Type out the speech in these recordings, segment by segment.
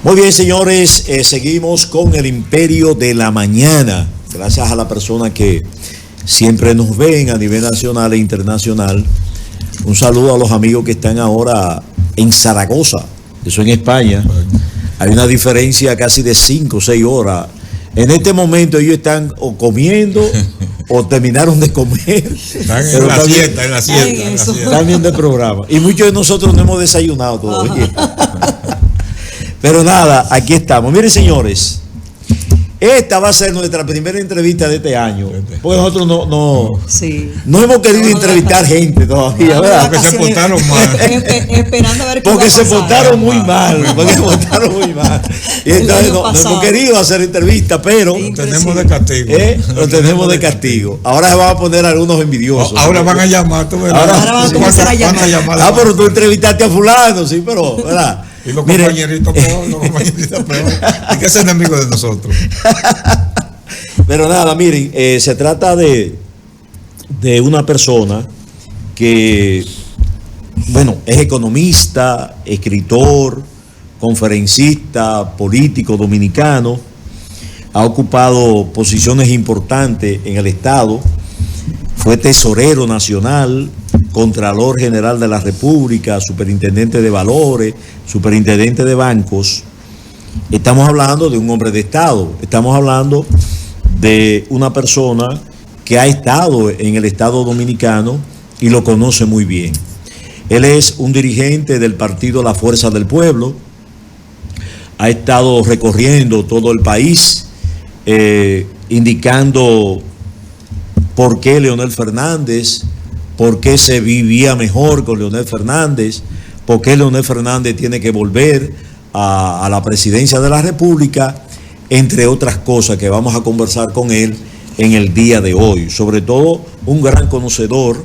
Muy bien, señores, seguimos con el Imperio de la Mañana. Gracias a la persona que siempre nos ven a nivel nacional e internacional. Un saludo a los amigos que están ahora en Zaragoza, eso en España. Hay una diferencia casi de 5 o 6 horas. En este momento ellos están o comiendo o terminaron de comer. Están en la siesta, Están viendo el programa. Y muchos de nosotros no hemos desayunado todavía. Pero nada, aquí estamos. Miren, señores, esta va a ser nuestra primera entrevista de este año. Porque nosotros no hemos querido entrevistar gente todavía, ¿verdad? Porque se portaron mal. Esperando a ver qué Porque va a se pasar. portaron muy mal. Porque se portaron muy mal. Y entonces no hemos querido hacer entrevistas, pero lo tenemos de castigo. Lo tenemos de castigo. Ahora se van a poner algunos envidiosos. Ahora van a llamar, tú verás. Ahora van a comenzar a llamar. Pero tú entrevistaste a fulano, sí, pero, ¿verdad? Y los compañeritos peor, Hay que ser enemigos de nosotros. Pero nada, miren, se trata de una persona que, bueno, es economista, escritor, conferencista, político dominicano, ha ocupado posiciones importantes en el Estado, fue tesorero nacional, Contralor General de la República, Superintendente de Valores, Superintendente de Bancos. Estamos hablando de un hombre de Estado, estamos hablando de una persona que ha estado en el Estado Dominicano y lo conoce muy bien. Él es un dirigente del partido La Fuerza del Pueblo, ha estado recorriendo todo el país, indicando por qué Leonel Fernández, por qué se vivía mejor con Leonel Fernández, por qué Leonel Fernández tiene que volver a la presidencia de la República, entre otras cosas que vamos a conversar con él en el día de hoy. Sobre todo, un gran conocedor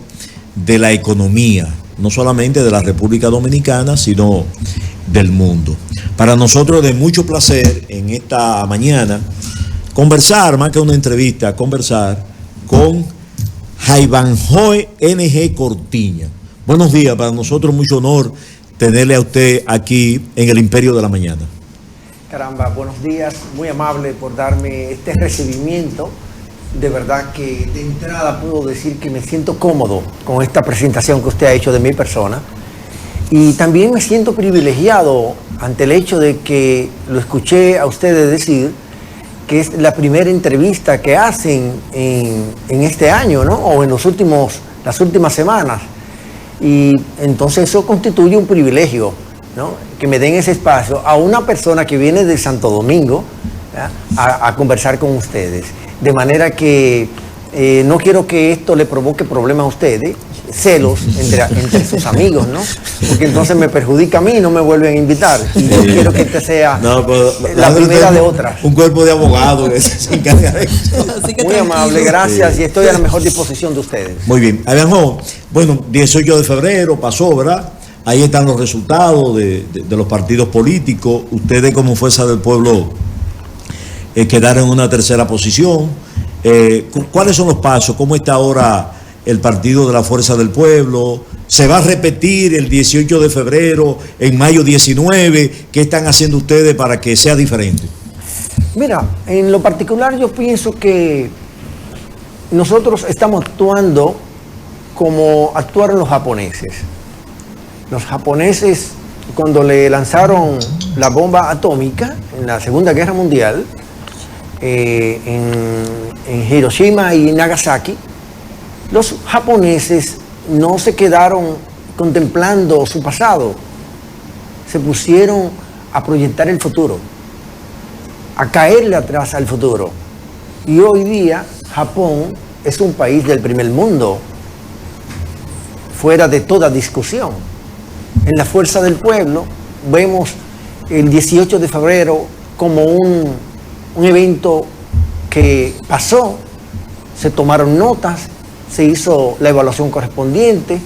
de la economía, no solamente de la República Dominicana, sino del mundo. Para nosotros de mucho placer en esta mañana conversar, más que una entrevista, conversar con Jaivanjoe N.G. Cortiña. Buenos días, para nosotros mucho honor tenerle a usted aquí en el Imperio de la Mañana. Caramba, buenos días, muy amable por darme este recibimiento. De verdad que de entrada puedo decir que me siento cómodo con esta presentación que usted ha hecho de mi persona. Y también me siento privilegiado ante el hecho de que lo escuché a ustedes decir que es la primera entrevista que hacen en este año, ¿no? O en las últimas semanas. Y entonces eso constituye un privilegio, ¿no? Que me den ese espacio a una persona que viene de Santo Domingo, ¿ya? a conversar con ustedes. De manera que no quiero que esto le provoque problemas a ustedes, celos entre sus amigos, ¿no? Porque entonces me perjudica a mí y no me vuelven a invitar. Y yo quiero que este sea la primera de otras. Un cuerpo de abogados que se encarga de eso. Muy amable, gracias, y estoy a la mejor disposición de ustedes. Muy bien. Bueno, 18 de febrero pasó, ¿verdad? Ahí están los resultados de los partidos políticos. Ustedes como Fuerza del Pueblo quedaron en una tercera posición. ¿Cuáles son los pasos? ¿Cómo está ahora el partido de la Fuerza del Pueblo? ¿Se va a repetir el 18 de febrero, en mayo 19? ¿Qué están haciendo ustedes para que sea diferente? Mira, en lo particular yo pienso que nosotros estamos actuando como actuaron los japoneses. Los japoneses, cuando le lanzaron la bomba atómica en la Segunda Guerra Mundial, en Hiroshima y Nagasaki, los japoneses no se quedaron contemplando su pasado, se pusieron a proyectar el futuro, a caerle atrás al futuro. Y hoy día Japón es un país del primer mundo, fuera de toda discusión. En la Fuerza del Pueblo vemos el 18 de febrero como un evento que pasó, se tomaron notas, se hizo la evaluación correspondiente,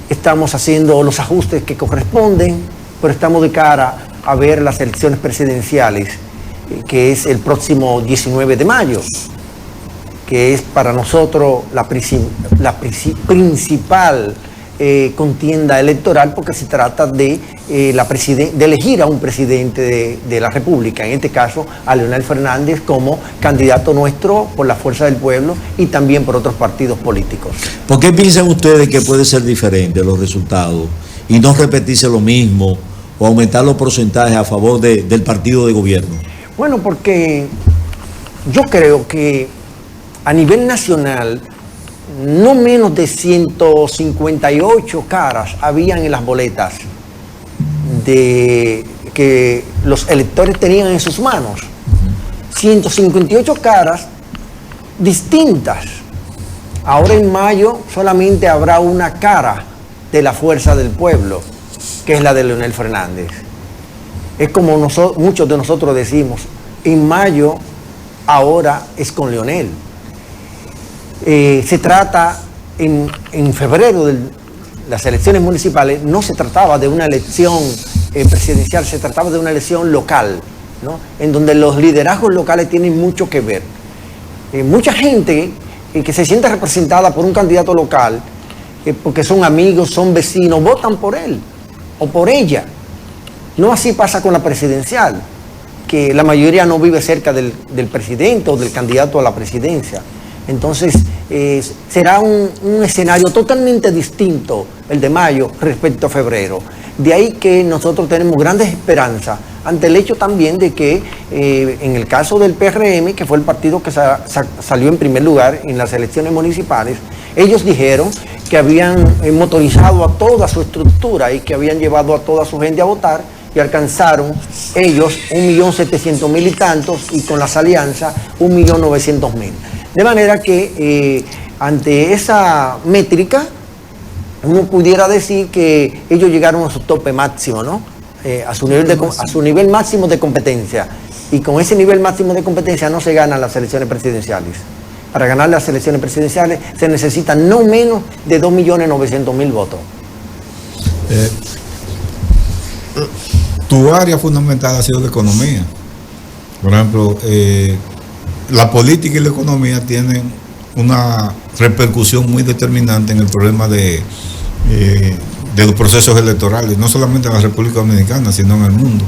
estamos haciendo los ajustes que corresponden, pero estamos de cara a ver las elecciones presidenciales, que es el próximo 19 de mayo, que es para nosotros la principal contienda electoral, porque se trata de de elegir a un presidente de la República, en este caso a Leonel Fernández como candidato nuestro por la Fuerza del Pueblo y también por otros partidos políticos. ¿Por qué piensan ustedes que puede ser diferente los resultados y no repetirse lo mismo o aumentar los porcentajes a favor del partido de gobierno? Bueno, porque yo creo que a nivel nacional no menos de 158 caras habían en las boletas que los electores tenían en sus manos. 158 caras distintas. Ahora en mayo solamente habrá una cara de la Fuerza del Pueblo, que es la de Leonel Fernández. Es como muchos de nosotros decimos, en mayo ahora es con Leonel. Se trata en febrero de las elecciones municipales, no se trataba de una elección presidencial, se trataba de una elección local, ¿no? En donde los liderazgos locales tienen mucho que ver. Mucha gente que se siente representada por un candidato local, porque son amigos, son vecinos, votan por él o por ella. No así pasa con la presidencial, que la mayoría no vive cerca del presidente o del candidato a la presidencia. Entonces, será un escenario totalmente distinto el de mayo respecto a febrero. De ahí que nosotros tenemos grandes esperanzas ante el hecho también de que en el caso del PRM, que fue el partido que salió en primer lugar en las elecciones municipales, ellos dijeron que habían motorizado a toda su estructura y que habían llevado a toda su gente a votar y alcanzaron ellos 1.700.000 y tantos y con las alianzas 1.900.000. De manera que ante esa métrica uno pudiera decir que ellos llegaron a su tope máximo, ¿no? A su nivel máximo de competencia. Y con ese nivel máximo de competencia no se ganan las elecciones presidenciales. Para ganar las elecciones presidenciales se necesitan no menos de 2.900.000 votos. Tu área fundamental ha sido la economía. Por ejemplo, la política y la economía tienen una repercusión muy determinante en el problema de los procesos electorales, no solamente en la República Dominicana, sino en el mundo.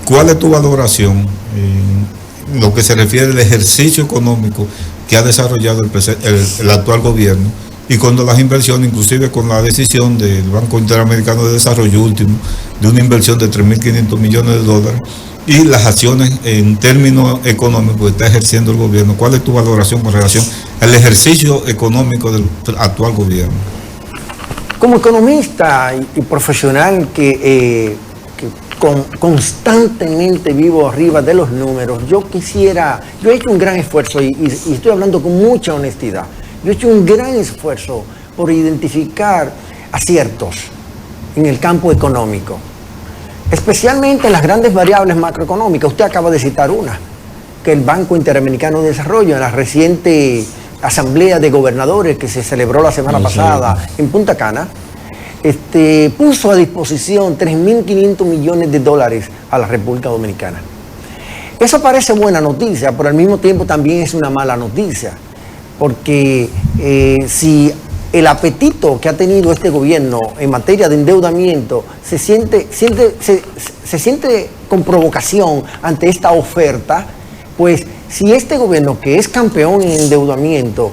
¿Cuál es tu valoración en lo que se refiere al ejercicio económico que ha desarrollado el actual gobierno y cuando las inversiones, inclusive con la decisión del Banco Interamericano de Desarrollo último, de una inversión de 3.500 millones de dólares, y las acciones en términos económicos que está ejerciendo el gobierno? ¿Cuál es tu valoración con relación al ejercicio económico del actual gobierno? Como economista y profesional que constantemente vivo arriba de los números, yo he hecho un gran esfuerzo y estoy hablando con mucha honestidad. Yo he hecho un gran esfuerzo por identificar aciertos en el campo económico, especialmente en las grandes variables macroeconómicas. Usted acaba de citar una, que el Banco Interamericano de Desarrollo, en la reciente asamblea de gobernadores que se celebró la semana pasada en Punta Cana, puso a disposición 3.500 millones de dólares a la República Dominicana. Eso parece buena noticia, pero al mismo tiempo también es una mala noticia, porque si el apetito que ha tenido este gobierno en materia de endeudamiento se siente con provocación ante esta oferta, pues si este gobierno, que es campeón en endeudamiento,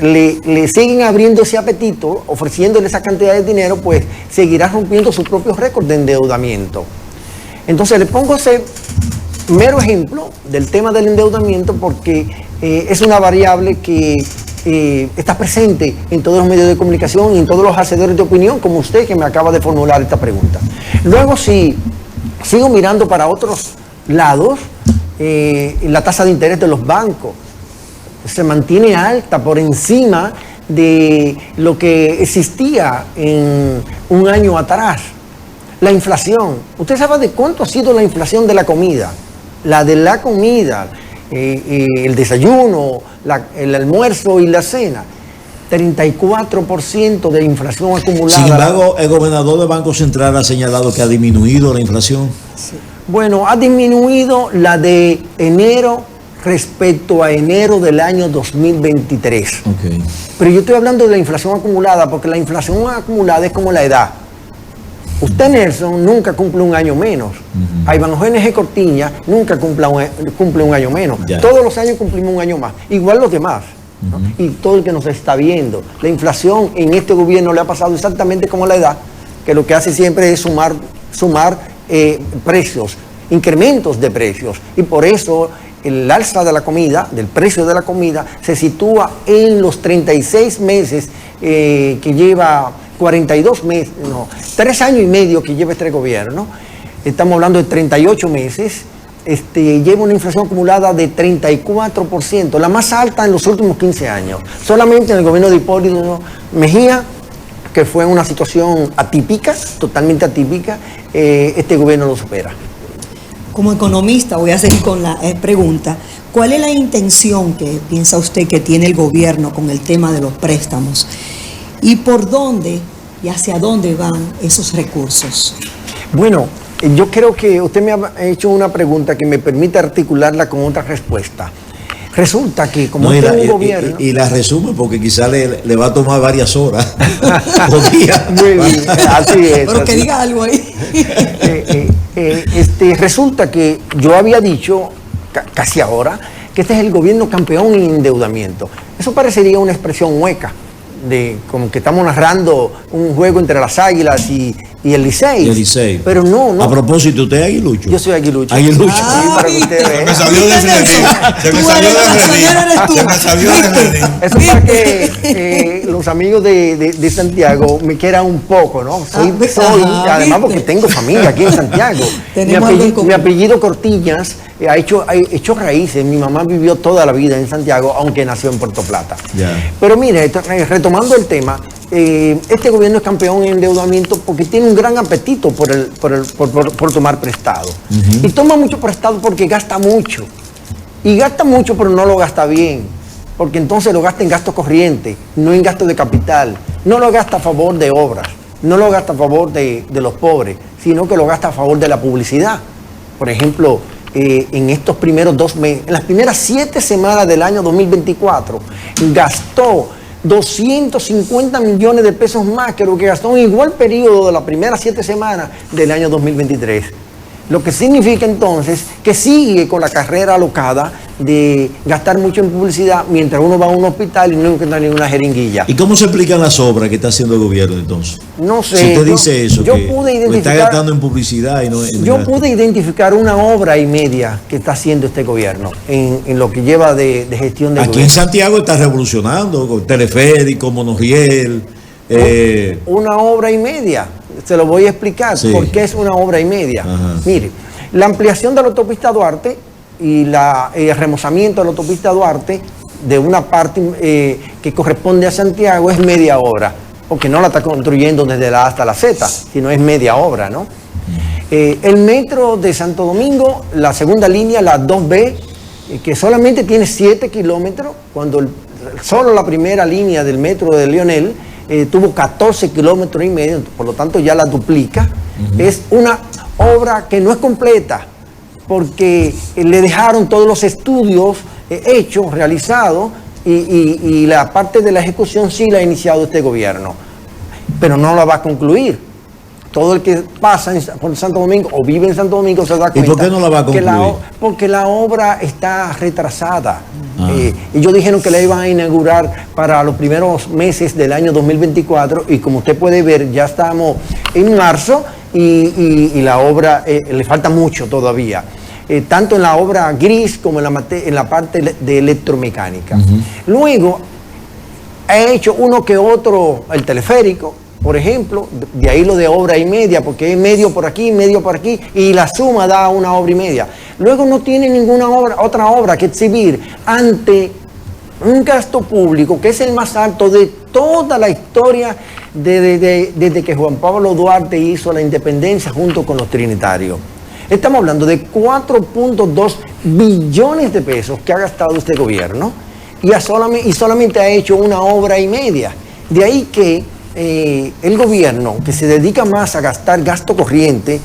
le siguen abriendo ese apetito, ofreciéndole esa cantidad de dinero, pues seguirá rompiendo su propio récord de endeudamiento. Entonces le pongo ese mero ejemplo del tema del endeudamiento porque es una variable que está presente en todos los medios de comunicación y en todos los hacedores de opinión, como usted que me acaba de formular esta pregunta. Luego, si sigo mirando para otros lados, la tasa de interés de los bancos se mantiene alta por encima de lo que existía en un año atrás. La inflación, ¿usted sabe de cuánto ha sido la inflación de la comida? La de la comida, el desayuno, el almuerzo y la cena. 34% de inflación acumulada. Sin embargo, el gobernador del Banco Central ha señalado que ha disminuido la inflación. Sí. Bueno, ha disminuido la de enero respecto a enero del año 2023. Okay. Pero yo estoy hablando de la inflación acumulada, porque la inflación acumulada es como la edad. Usted, Nelson, nunca cumple un año menos. A Iván Eugenio G. Cortiña nunca cumple un año menos. Ya. Todos los años cumplimos un año más. Igual los demás. ¿no? Y todo el que nos está viendo. La inflación en este gobierno le ha pasado exactamente como la edad, que lo que hace siempre es sumar precios, incrementos de precios. Y por eso el alza de la comida, del precio de la comida, se sitúa en los 36 meses que lleva 42 meses, no, 3 años y medio que lleva este gobierno. Estamos hablando de 38 meses. Lleva una inflación acumulada de 34%, la más alta en los últimos 15 años. Solamente en el gobierno de Hipólito Mejía, que fue una situación atípica, totalmente atípica, este gobierno lo supera. Como economista, voy a seguir con la pregunta. ¿Cuál es la intención que piensa usted que tiene el gobierno con el tema de los préstamos? ¿Y por dónde y hacia dónde van esos recursos? Bueno, yo creo que usted me ha hecho una pregunta que me permite articularla con otra respuesta. Resulta que como No, este es un gobierno... y la resume porque quizá le va a tomar varias horas o días. Muy bien, así es. Pero así. que diga algo ahí. Resulta que yo había dicho, casi ahora, que este es el gobierno campeón en endeudamiento. Eso parecería una expresión hueca, de como que estamos narrando un juego entre las Águilas y el Licey. Y el Licey. Pero no. A propósito, ¿usted es aguilucho? Yo soy aguilucho. Aguilucho. Sí, para que usted vea. Se me salió de Redín. Se me Tú salió eres de la señora, eres tú. Redín. Se me salió de Redín. Eso para que los amigos de Santiago me quieran un poco, ¿no? Soy, además porque tengo familia aquí en Santiago. Mi apellido Cortiñas ha hecho raíces. Mi mamá vivió toda la vida en Santiago, aunque nació en Puerto Plata. Ya. Pero mire, retomando el tema, este gobierno es campeón en endeudamiento porque tiene un gran apetito por tomar prestado. Y toma mucho prestado porque gasta mucho. Y gasta mucho, pero no lo gasta bien. Porque entonces lo gasta en gasto corriente, no en gasto de capital. No lo gasta a favor de obras, no lo gasta a favor de los pobres, sino que lo gasta a favor de la publicidad. Por ejemplo, en estos primeros 2 meses, en las primeras 7 semanas del año 2024, gastó 250 millones de pesos más que lo que gastó en igual periodo de las primeras 7 semanas del año 2023. Lo que significa entonces que sigue con la carrera alocada de gastar mucho en publicidad mientras uno va a un hospital y no encuentra ninguna jeringuilla. ¿Y cómo se explican las obras que está haciendo el gobierno entonces? No sé. Si usted dice eso, yo que pude está identificar, gastando en publicidad y no en yo gasto. pude identificar 1 obra y media que está haciendo este gobierno en lo que lleva de gestión de Aquí gobierno. en Santiago está revolucionando con teleférico, monorriel. 1 obra y media. Se lo voy a explicar Sí. por qué es 1 obra y media. Ajá. Mire, la ampliación de la autopista Duarte y el remozamiento de la autopista Duarte de una parte que corresponde a Santiago es media obra, porque no la está construyendo desde la A hasta la Z, sino es media obra, ¿no? El metro de Santo Domingo, la segunda línea, la 2B, que solamente tiene 7 kilómetros, cuando solo la primera línea del metro de Leonel tuvo 14 kilómetros y medio, por lo tanto ya la duplica. Es una obra que no es completa, porque le dejaron todos los estudios hechos, realizados, y la parte de la ejecución sí la ha iniciado este gobierno, pero no la va a concluir. Todo el que pasa por Santo Domingo o vive en Santo Domingo se da cuenta. ¿Y por qué no la va a concluir? Porque la obra está retrasada. Ellos dijeron que la iban a inaugurar para los primeros meses del año 2024 y como usted puede ver ya estamos en marzo y la obra le falta mucho todavía. Tanto en la obra gris como en la parte de electromecánica. Luego ha hecho uno que otro, el teleférico, por ejemplo, de ahí lo de obra y media, porque es medio por aquí, y la suma da 1 obra y media. Luego no tiene ninguna otra obra que exhibir ante un gasto público que es el más alto de toda la historia desde que Juan Pablo Duarte hizo la independencia junto con los trinitarios. Estamos hablando de 4.2 billones de pesos que ha gastado este gobierno y solamente ha hecho 1 obra y media. De ahí que el gobierno, que se dedica más a gastar gasto corriente,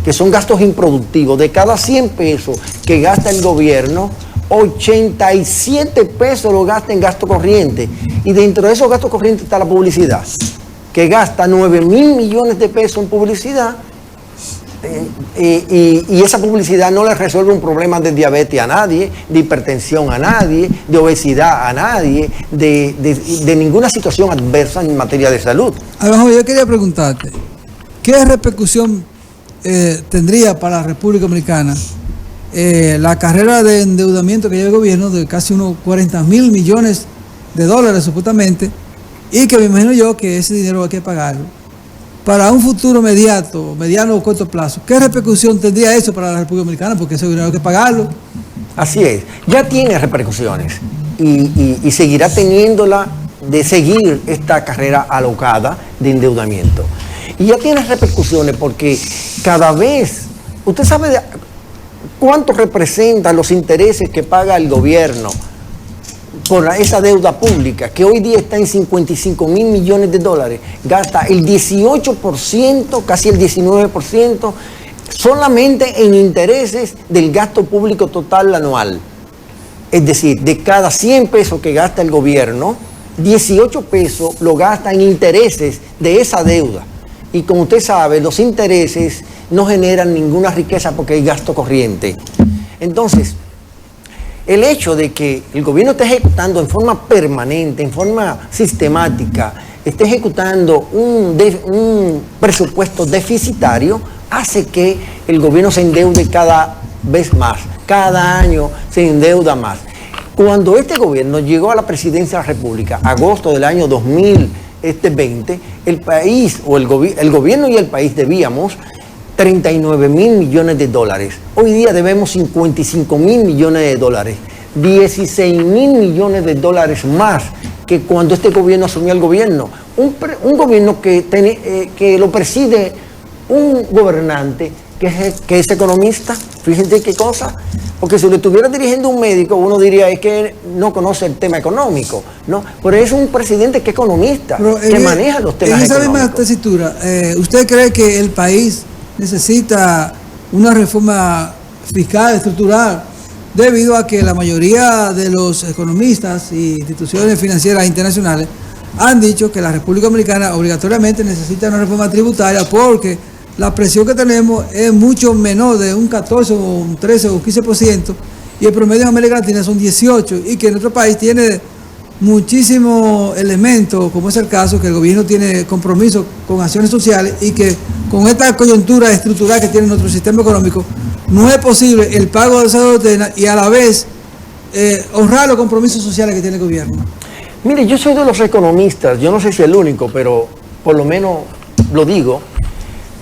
que son gastos improductivos, de cada 100 pesos que gasta el gobierno, 87 pesos lo gasta en gasto corriente. Y dentro de esos gastos corrientes está la publicidad, que gasta 9.000 millones de pesos en publicidad, y esa publicidad no le resuelve un problema de diabetes a nadie, de hipertensión a nadie, de obesidad a nadie, de ninguna situación adversa en materia de salud. Abajo, yo quería preguntarte, ¿qué repercusión tendría para la República Dominicana la carrera de endeudamiento que lleva el gobierno de casi unos 40.000 millones de dólares supuestamente, y que me imagino yo que ese dinero hay que pagarlo para un futuro mediano o corto plazo? ¿Qué repercusión tendría eso para la República Dominicana? Porque ese dinero hay que pagarlo. Así es, ya tiene repercusiones y seguirá teniéndola de seguir esta carrera alocada de endeudamiento. Y ya tiene repercusiones porque cada vez, usted sabe cuánto representan los intereses que paga el gobierno por esa deuda pública, que hoy día está en 55.000 millones de dólares, gasta el 18%, casi el 19%, solamente en intereses del gasto público total anual. Es decir, de cada 100 pesos que gasta el gobierno, 18 pesos lo gasta en intereses de esa deuda. Y como usted sabe, los intereses no generan ninguna riqueza porque hay gasto corriente. Entonces, el hecho de que el gobierno esté ejecutando en forma permanente, en forma sistemática, esté ejecutando un presupuesto deficitario, hace que el gobierno se endeude cada vez más. Cada año se endeuda más. Cuando este gobierno llegó a la presidencia de la República, agosto del año 2020, el país, o el gobierno y el país debíamos 39.000 millones de dólares. Hoy día debemos 55.000 millones de dólares. 16.000 millones de dólares más que cuando este gobierno asumió el gobierno. Un gobierno que lo preside un gobernante que es economista. Fíjense qué cosa. Porque si lo estuviera dirigiendo un médico, uno diría es que no conoce el tema económico, ¿no? Pero es un presidente que es economista, que maneja los temas económicos. En esa misma tesitura, ¿usted cree que el país necesita una reforma fiscal estructural debido a que la mayoría de los economistas y instituciones financieras internacionales han dicho que la República Dominicana obligatoriamente necesita una reforma tributaria porque la presión que tenemos es mucho menor, de un 14 o un 13 o un 15%, y el promedio en América Latina son 18%, y que nuestro país tiene muchísimos elementos, como es el caso que el gobierno tiene compromiso con acciones sociales, y que con esta coyuntura estructural que tiene nuestro sistema económico, no es posible el pago de esa deuda y a la vez honrar los compromisos sociales que tiene el gobierno. Mire, yo soy de los economistas, yo no sé si el único, pero por lo menos lo digo,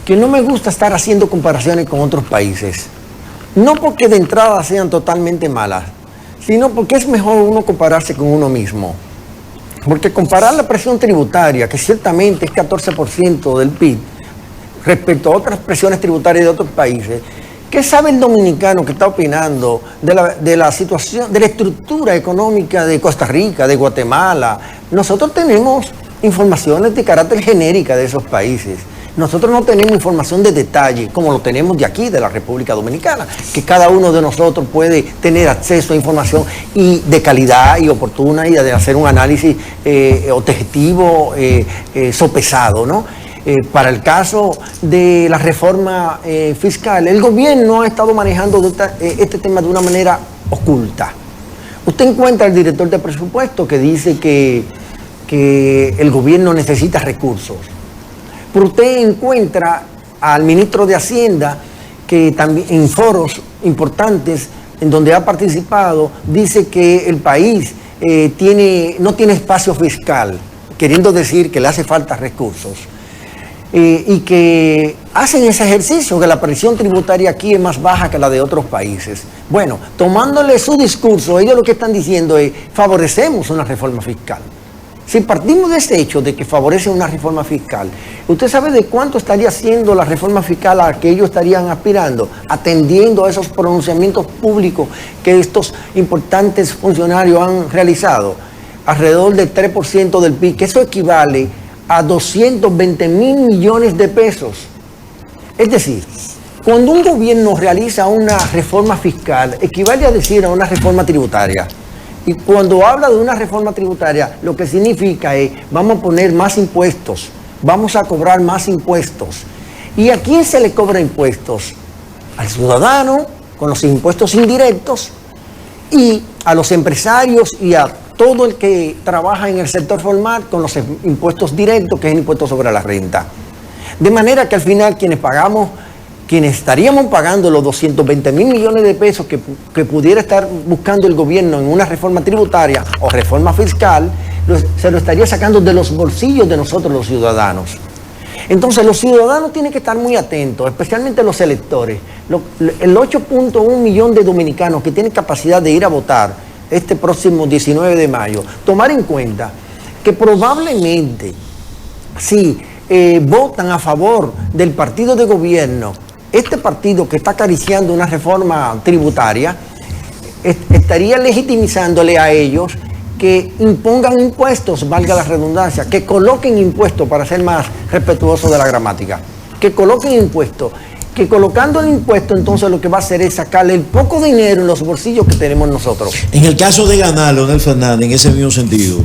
que no me gusta estar haciendo comparaciones con otros países. No porque de entrada sean totalmente malas, sino porque es mejor uno compararse con uno mismo. Porque comparar la presión tributaria, que ciertamente es 14% del PIB, respecto a otras presiones tributarias de otros países, ¿qué sabe el dominicano que está opinando de la situación, de la estructura económica de Costa Rica, de Guatemala? Nosotros tenemos informaciones de carácter genérica de esos países. Nosotros no tenemos información de detalle como lo tenemos de aquí, de la República Dominicana, que cada uno de nosotros puede tener acceso a información y de calidad y oportuna y de hacer un análisis objetivo, sopesado, ¿no? Para el caso de la reforma fiscal, el gobierno ha estado manejando este tema de una manera oculta. Usted encuentra al director de presupuesto que dice que el gobierno necesita recursos. Pero usted encuentra al ministro de Hacienda que también en foros importantes en donde ha participado dice que el país no tiene espacio fiscal, queriendo decir que le hace falta recursos. Y que hacen ese ejercicio, que la presión tributaria aquí es más baja que la de otros países. Bueno, tomándole su discurso, ellos lo que están diciendo es, favorecemos una reforma fiscal. Si partimos de ese hecho de que favorece una reforma fiscal, ¿usted sabe de cuánto estaría haciendo la reforma fiscal a que ellos estarían aspirando, atendiendo a esos pronunciamientos públicos que estos importantes funcionarios han realizado? Alrededor del 3% del PIB, que eso equivale a 220.000 millones de pesos. Es decir, cuando un gobierno realiza una reforma fiscal, equivale a decir a una reforma tributaria. Y cuando habla de una reforma tributaria, lo que significa es, vamos a poner más impuestos vamos a cobrar más impuestos. ¿Y a quién se le cobra impuestos? Al ciudadano, con los impuestos indirectos, y a los empresarios y a todo el que trabaja en el sector formal con los impuestos directos, que es el impuesto sobre la renta. De manera que al final quienes estaríamos pagando los 220.000 millones de pesos que pudiera estar buscando el gobierno en una reforma tributaria o reforma fiscal, se lo estaría sacando de los bolsillos de nosotros los ciudadanos. Entonces los ciudadanos tienen que estar muy atentos, especialmente los electores. El 8.1 millón de dominicanos que tienen capacidad de ir a votar este próximo 19 de mayo, tomar en cuenta que probablemente si votan a favor del partido de gobierno, este partido que está acariciando una reforma tributaria, estaría legitimizándole a ellos que impongan impuestos, valga la redundancia, que coloquen impuestos, para ser más respetuoso de la gramática, que coloquen impuestos, que colocando el impuesto entonces lo que va a hacer es sacarle el poco dinero en los bolsillos que tenemos nosotros. En el caso de ganar Leonel Fernández, en ese mismo sentido,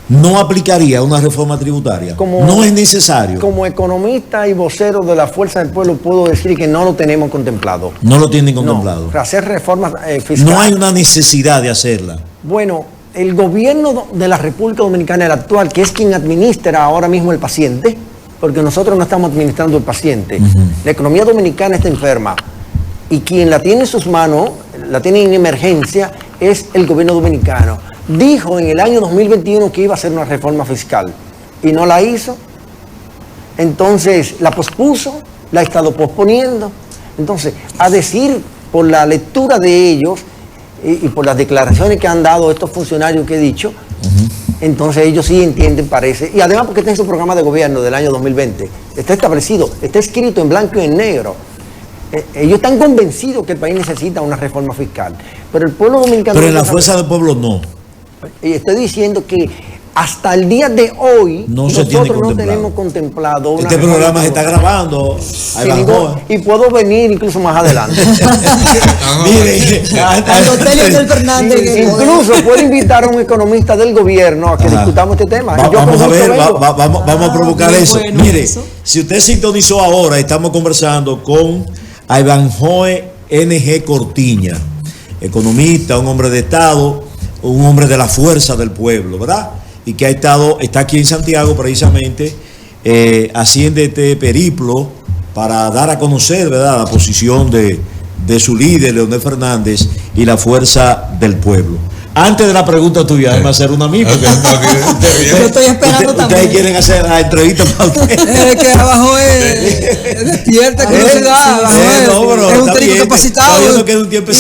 ¿no aplicaría una reforma tributaria? No es necesario. Como economista y vocero de la Fuerza del Pueblo puedo decir que no lo tenemos contemplado. No lo tienen contemplado. No, para hacer reformas fiscales. No hay una necesidad de hacerla. Bueno, el gobierno de la República Dominicana, el actual, que es quien administra ahora mismo el paciente, porque nosotros no estamos administrando el paciente. La economía dominicana está enferma y quien la tiene en sus manos, la tiene en emergencia, es el gobierno dominicano. Dijo en el año 2021 que iba a hacer una reforma fiscal y no la hizo. Entonces la pospuso, la ha estado posponiendo. Entonces, a decir por la lectura de ellos y por las declaraciones que han dado estos funcionarios que he dicho, entonces ellos sí entienden, parece, y además porque está en su programa de gobierno del año 2020, está establecido, está escrito en blanco y en negro. Ellos están convencidos que el país necesita una reforma fiscal, pero el pueblo dominicano... Pero en la Fuerza del Pueblo no. Y estoy diciendo que hasta el día de hoy nosotros no tenemos contemplado una este programa se está grabando y puedo venir incluso más adelante. Mire, al hotel Leonel Fernández. Incluso puedo invitar a un economista del gobierno a que discutamos este tema. Vamos a ver, vamos a provocar eso. Bueno, mire, si usted sintonizó ahora, estamos conversando con Ivanhoe N.G. Cortiña, economista, un hombre de Estado, un hombre de la Fuerza del Pueblo, ¿verdad? Y que está aquí en Santiago precisamente haciendo este periplo para dar a conocer, ¿verdad?, la posición de su líder, Leonel Fernández, y la Fuerza del Pueblo. Antes de la pregunta tuya, déjame hacer una amiga. Yo estoy esperando también. Ustedes quieren hacer la entrevista para ustedes. Que abajo es despierta, que no se da. Es un técnico capacitado.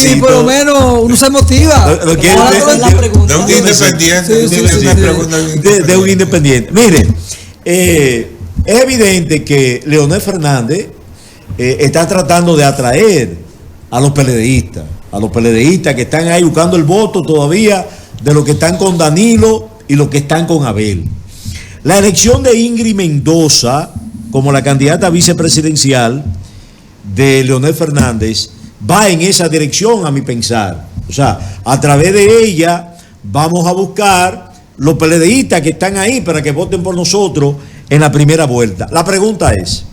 Y por lo menos uno se motiva. De un independiente. De un independiente. Miren, es evidente que Leonel Fernández está tratando de atraer a los PLDistas que están ahí buscando el voto todavía de los que están con Danilo y los que están con Abel. La elección de Ingrid Mendoza como la candidata vicepresidencial de Leonel Fernández va en esa dirección, a mi pensar. O sea, a través de ella vamos a buscar los PLDistas que están ahí para que voten por nosotros en la primera vuelta. La pregunta es,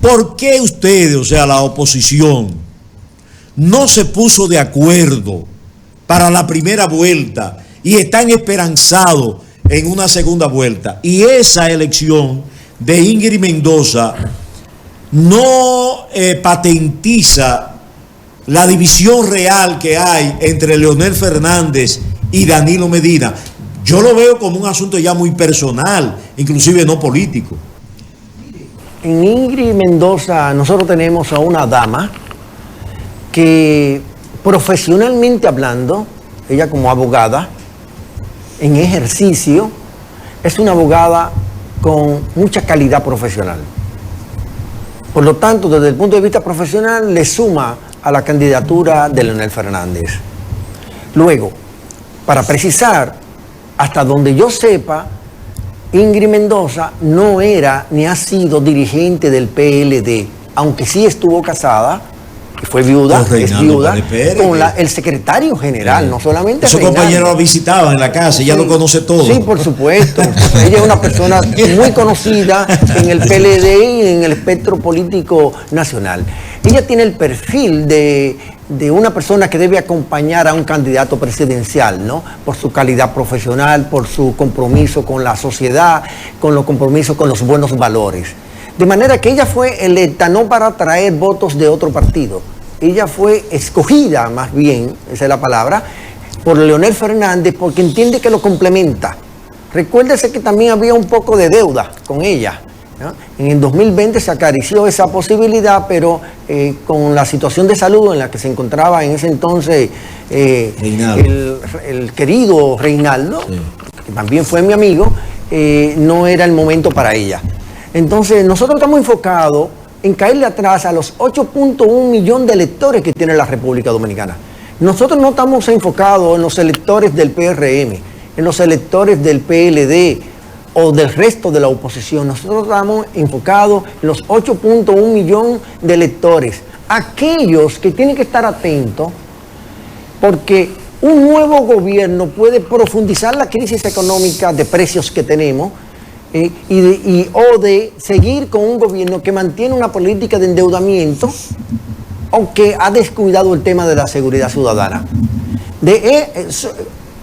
¿por qué ustedes, o sea, la oposición, no se puso de acuerdo para la primera vuelta y están esperanzados en una segunda vuelta? Y esa elección de Ingrid Mendoza no patentiza la división real que hay entre Leonel Fernández y Danilo Medina. Yo lo veo como un asunto ya muy personal, inclusive no político. En Ingrid Mendoza nosotros tenemos a una dama que profesionalmente hablando, ella como abogada, en ejercicio, es una abogada con mucha calidad profesional. Por lo tanto, desde el punto de vista profesional, le suma a la candidatura de Leonel Fernández. Luego, para precisar, hasta donde yo sepa, Ingrid Mendoza no era ni ha sido dirigente del PLD, aunque sí estuvo casada y fue viuda, Con es Reinaldo viuda, Pérez Pérez, con el secretario general, no solamente Esos Reinaldo. compañeros la visitaban en la casa, ella lo conoce todo. Sí, por supuesto. Ella es una persona muy conocida en el PLD y en el espectro político nacional. Ella tiene el perfil de una persona que debe acompañar a un candidato presidencial, ¿no? Por su calidad profesional, por su compromiso con la sociedad, con los compromisos con los buenos valores. De manera que ella fue electa no para atraer votos de otro partido. Ella fue escogida, más bien, esa es la palabra, por Leonel Fernández porque entiende que lo complementa. Recuérdese que también había un poco de deuda con ella, ¿no? En el 2020 se acarició esa posibilidad, pero con la situación de salud en la que se encontraba en ese entonces el querido Reinaldo, sí, que también fue mi amigo, no era el momento para ella. Entonces nosotros estamos enfocados en caerle atrás a los 8.1 millones de electores que tiene la República Dominicana. Nosotros no estamos enfocados en los electores del PRM, en los electores del PLD o del resto de la oposición. Nosotros estamos enfocados en los 8.1 millones de electores, aquellos que tienen que estar atentos porque un nuevo gobierno puede profundizar la crisis económica de precios que tenemos o de seguir con un gobierno que mantiene una política de endeudamiento o que ha descuidado el tema de la seguridad ciudadana.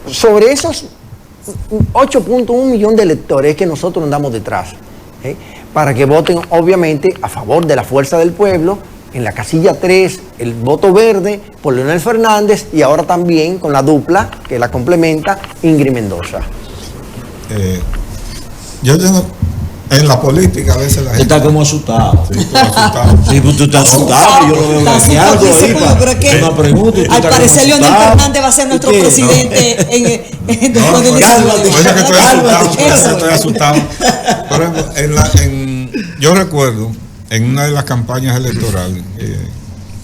Sobre esos 8.1 millones de electores que nosotros andamos detrás, para que voten obviamente a favor de la fuerza del pueblo, en la casilla 3, el voto verde por Leonel Fernández y ahora también con la dupla que la complementa, Ingrid Mendoza. Yo tengo, en la política a veces la gente está como asustado. Sí, como asustado. Sí, pues tú estás asustado, yo lo veo gateando ahí para una pregunta. Al parecer Leonel Fernández va a ser nuestro presidente después del estoy asustado. Por ejemplo, yo recuerdo en una de las campañas electorales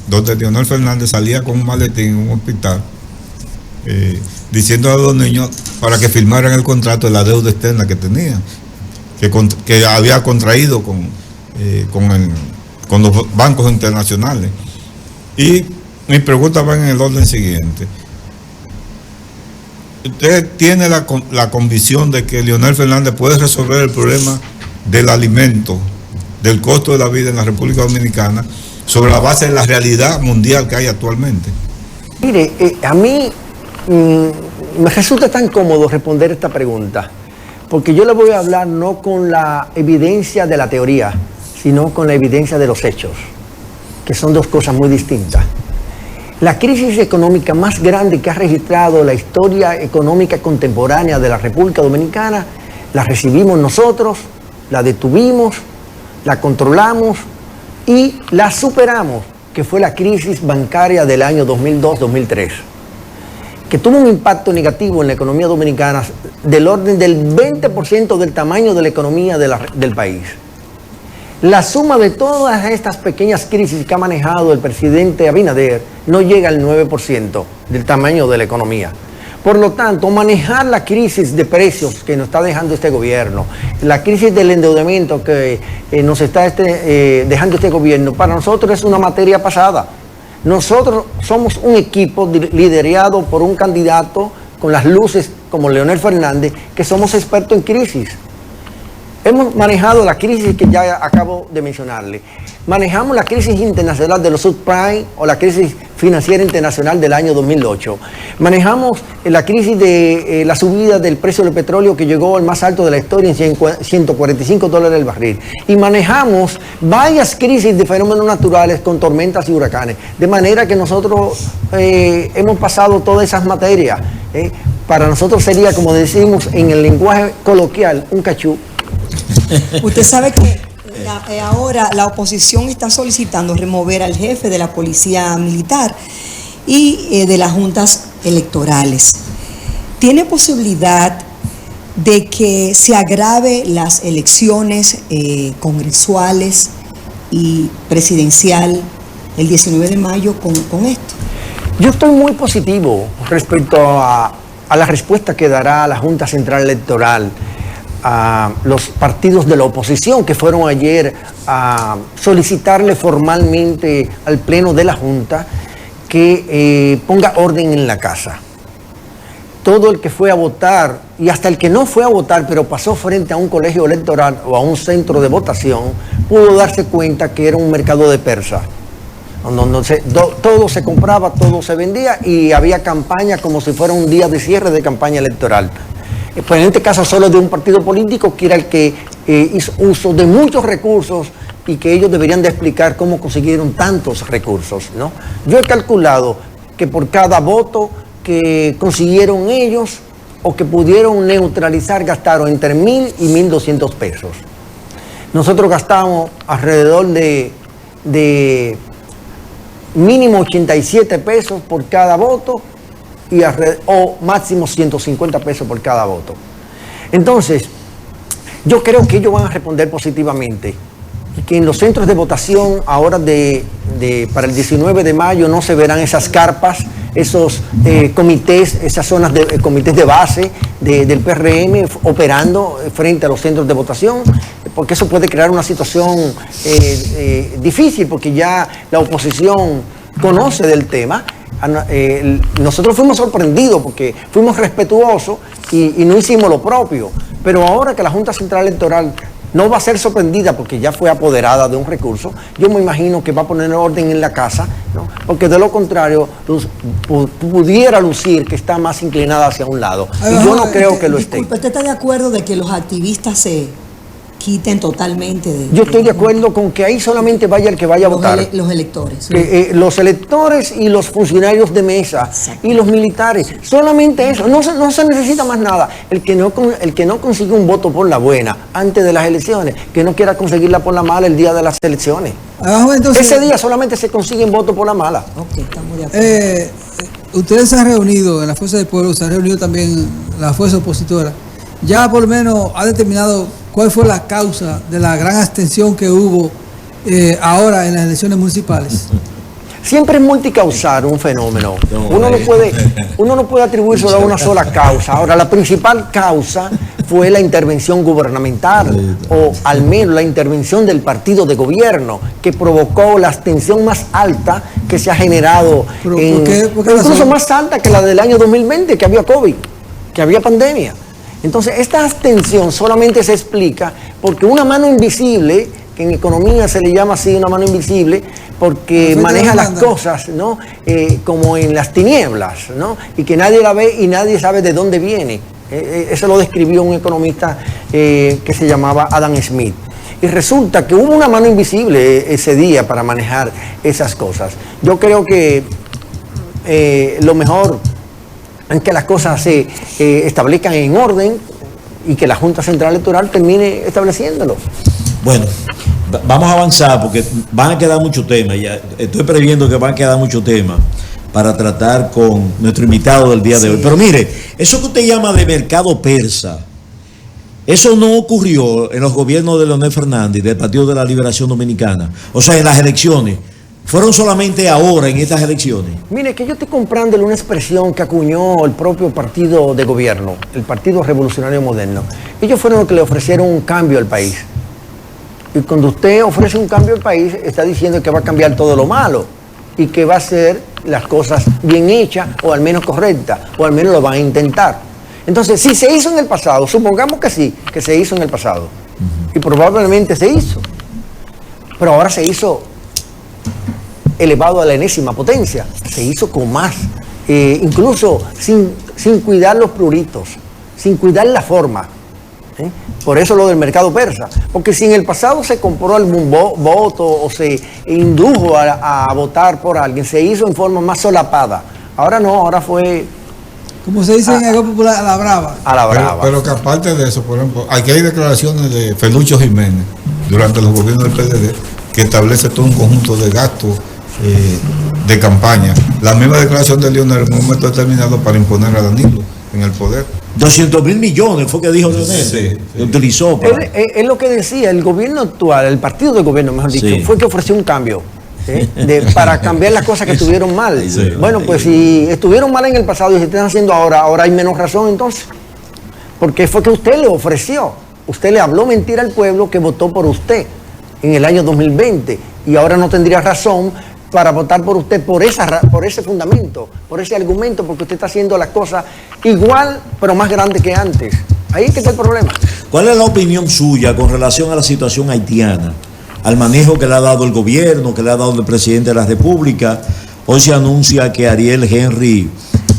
donde Leonel Fernández salía con un maletín en un hospital diciendo a los niños para que firmaran el contrato de la deuda externa que tenían, que había contraído con los bancos internacionales. Y mi pregunta va en el orden siguiente. ¿Usted tiene la convicción de que Leonel Fernández puede resolver el problema del alimento, del costo de la vida en la República Dominicana, sobre la base de la realidad mundial que hay actualmente? Mire, a mí me resulta tan cómodo responder esta pregunta, porque yo le voy a hablar no con la evidencia de la teoría, sino con la evidencia de los hechos, que son dos cosas muy distintas. La crisis económica más grande que ha registrado la historia económica contemporánea de la República Dominicana, la recibimos nosotros, la detuvimos, la controlamos y la superamos, que fue la crisis bancaria del año 2002-2003. Que tuvo un impacto negativo en la economía dominicana del orden del 20% del tamaño de la economía del país. La suma de todas estas pequeñas crisis que ha manejado el presidente Abinader no llega al 9% del tamaño de la economía. Por lo tanto, manejar la crisis de precios que nos está dejando este gobierno, la crisis del endeudamiento que nos está dejando este gobierno, para nosotros es una materia pasada. Nosotros somos un equipo liderado por un candidato con las luces como Leonel Fernández, que somos expertos en crisis. Hemos manejado la crisis que ya acabo de mencionarle. Manejamos la crisis internacional de los subprime o la crisis financiera internacional del año 2008. Manejamos la crisis de la subida del precio del petróleo que llegó al más alto de la historia en $145 el barril. Y manejamos varias crisis de fenómenos naturales con tormentas y huracanes. De manera que nosotros hemos pasado todas esas materias. Para nosotros sería, como decimos en el lenguaje coloquial, un cachú. Usted sabe que ahora la oposición está solicitando remover al jefe de la policía militar y de las juntas electorales. ¿Tiene posibilidad de que se agrave las elecciones congresuales y presidencial el 19 de mayo con esto? Yo estoy muy positivo respecto a la respuesta que dará la Junta Central Electoral a los partidos de la oposición que fueron ayer a solicitarle formalmente al Pleno de la Junta que ponga orden en la casa. Todo el que fue a votar y hasta el que no fue a votar pero pasó frente a un colegio electoral o a un centro de votación pudo darse cuenta que era un mercado de persa, donde todo se compraba, todo se vendía y había campaña como si fuera un día de cierre de campaña electoral. Pues en este caso solo de un partido político que era el que hizo uso de muchos recursos y que ellos deberían de explicar cómo consiguieron tantos recursos, ¿no? Yo he calculado que por cada voto que consiguieron ellos o que pudieron neutralizar gastaron entre 1.000 y 1.200 pesos. Nosotros gastamos alrededor de mínimo 87 pesos por cada voto o máximo 150 pesos por cada voto. Entonces, yo creo que ellos van a responder positivamente. Que en los centros de votación ahora para el 19 de mayo no se verán esas carpas, esos comités, esas zonas de comités de base del PRM operando frente a los centros de votación, porque eso puede crear una situación difícil, porque ya la oposición conoce del tema. Nosotros fuimos sorprendidos porque fuimos respetuosos y no hicimos lo propio, pero ahora que la Junta Central Electoral no va a ser sorprendida porque ya fue apoderada de un recurso, yo me imagino que va a poner orden en la casa, ¿no? Porque de lo contrario pudiera lucir que está más inclinada hacia un lado. Y yo no creo que lo esté. ¿Usted está de acuerdo de que los activistas se quiten totalmente de... Yo estoy de acuerdo con que ahí solamente vaya el que vaya a votar. Los electores. Los electores y los funcionarios de mesa y los militares. Solamente eso. No se necesita más nada. El que no consigue un voto por la buena antes de las elecciones, que no quiera conseguirla por la mala el día de las elecciones. Entonces, ese día solamente se consiguen votos por la mala. Ok, estamos de acuerdo. Ustedes se han reunido en la Fuerza del Pueblo, se han reunido también la Fuerza Opositora. Ya por lo menos ha determinado cuál fue la causa de la gran abstención que hubo ahora en las elecciones municipales. Siempre es multicausal un fenómeno. Uno no puede atribuir solo a una sola causa. Ahora, la principal causa fue la intervención gubernamental, o al menos la intervención del partido de gobierno, que provocó la abstención más alta que se ha generado, incluso más alta que la del año 2020, que había COVID, que había pandemia. Entonces, esta abstención solamente se explica porque una mano invisible, que en economía se le llama así una mano invisible, porque maneja las cosas, ¿no? Como en las tinieblas, ¿no? Y que nadie la ve y nadie sabe de dónde viene. Eso lo describió un economista que se llamaba Adam Smith. Y resulta que hubo una mano invisible ese día para manejar esas cosas. Yo creo que lo mejor en que las cosas se establezcan en orden y que la Junta Central Electoral termine estableciéndolo. Bueno, vamos a avanzar porque van a quedar muchos temas. Ya estoy previendo que van a quedar muchos temas para tratar con nuestro invitado del día de hoy. Pero mire, eso que usted llama de mercado persa, eso no ocurrió en los gobiernos de Leonel Fernández, del Partido de la Liberación Dominicana. O sea, en las elecciones. ¿Fueron solamente ahora en estas elecciones? Mire, que yo estoy comprándole una expresión que acuñó el propio partido de gobierno, el Partido Revolucionario Moderno. Ellos fueron los que le ofrecieron un cambio al país. Y cuando usted ofrece un cambio al país, está diciendo que va a cambiar todo lo malo y que va a hacer las cosas bien hechas o al menos correctas, o al menos lo van a intentar. Entonces, si se hizo en el pasado, supongamos que sí, que se hizo en el pasado, y probablemente se hizo, pero ahora se hizo elevado a la enésima potencia, se hizo con más, incluso sin cuidar los pruritos, sin cuidar la forma. Por eso lo del mercado persa, porque si en el pasado se compró algún voto o se indujo a votar por alguien, se hizo en forma más solapada. Ahora no, ahora fue... Como se dice en el popular, a la brava. A la brava. Pero que aparte de eso, por ejemplo, aquí hay declaraciones de Felucho Jiménez durante los gobiernos del PLD que establece todo un conjunto de gastos de campaña. La misma declaración de Leonel en un momento determinado para imponer a Danilo en el poder. 200.000 millones fue que dijo Leonel. Sí. Utilizó para... Es lo que decía el gobierno actual, el partido de gobierno, mejor dicho, fue que ofreció un cambio para cambiar las cosas que estuvieron mal. Bueno, pues si estuvieron mal en el pasado y se están haciendo ahora hay menos razón entonces. Porque fue que usted le ofreció. Usted le habló mentira al pueblo que votó por usted en el año 2020 y ahora no tendría razón para votar por usted por ese fundamento, por ese argumento, porque usted está haciendo las cosas igual, pero más grande que antes. Ahí es que está el problema. ¿Cuál es la opinión suya con relación a la situación haitiana? Al manejo que le ha dado el gobierno, que le ha dado el presidente de la República. Hoy se anuncia que Ariel Henry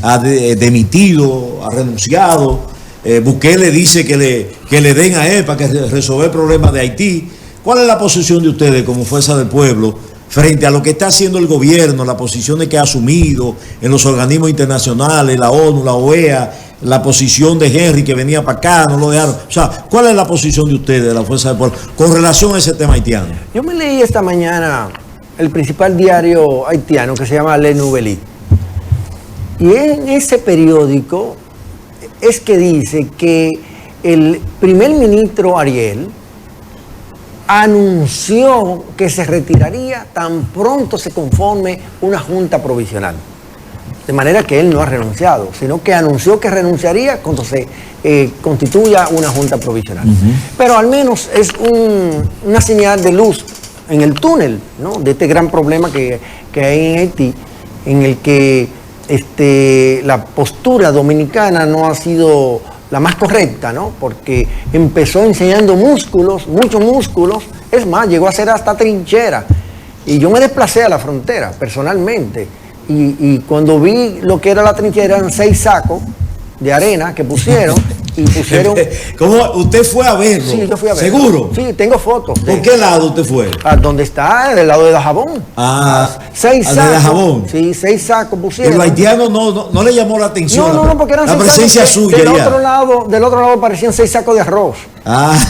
ha dimitido, ha renunciado. Bukele dice que le den a él para que resolver el problema de Haití. ¿Cuál es la posición de ustedes como Fuerza del Pueblo frente a lo que está haciendo el gobierno, las posiciones que ha asumido en los organismos internacionales, la ONU, la OEA, la posición de Henry que venía para acá, no lo dejaron? O sea, ¿cuál es la posición de ustedes, de la Fuerza del Pueblo, con relación a ese tema haitiano? Yo me leí esta mañana el principal diario haitiano que se llama Le Nouvel. Y en ese periódico es que dice que el primer ministro Ariel anunció que se retiraría tan pronto se conforme una junta provisional. De manera que él no ha renunciado, sino que anunció que renunciaría cuando se constituya una junta provisional. Pero al menos es una señal de luz en el túnel, ¿no?, de este gran problema que hay en Haití, en el que la postura dominicana no ha sido la más correcta, ¿no? Porque empezó enseñando músculos, muchos músculos, es más, llegó a ser hasta trinchera. Y yo me desplacé a la frontera, personalmente, y cuando vi lo que era la trinchera, eran 6 sacos de arena que pusieron, y pusieron... ¿Cómo? ¿Usted fue a verlo? Sí, yo fui a verlo. ¿Seguro? Sí, tengo fotos. ¿Por qué lado usted fue? ¿A dónde está? Del lado de Dajabón. 6 sacos. ¿De Dajabón? Sí, 6 sacos pusieron. Pero los haitianos no le llamó la atención. No, porque eran la 6 presencia sacos. suya. Del otro lado parecían 6 sacos de arroz.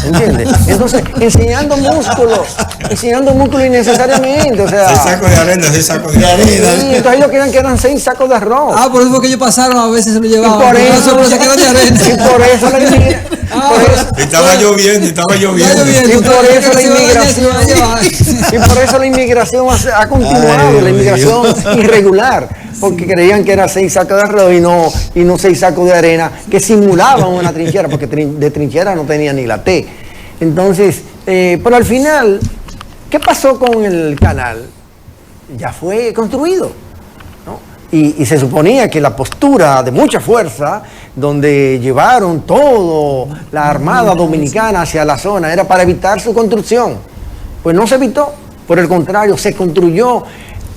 ¿Entiendes? Entonces, enseñando músculos innecesariamente. O sea, 6 sacos de arena, 6 sacos de arena. Sí, entonces ellos querían que eran 6 sacos de arroz. Por eso fue que ellos pasaron, a veces se lo llevaban. Y por eso de arena. Y por eso la inmigración. Estaba lloviendo. Y por eso la inmigración ha continuado, la inmigración irregular, porque creían que eran 6 sacos de arroz y no 6 sacos de arena que simulaban una trinchera, porque de trinchera no tenía ni la T. Entonces, pero al final, ¿qué pasó con el canal? Ya fue construido, ¿no? Y se suponía que la postura de mucha fuerza, donde llevaron todo la Armada Dominicana hacia la zona, era para evitar su construcción. Pues no se evitó, por el contrario, se construyó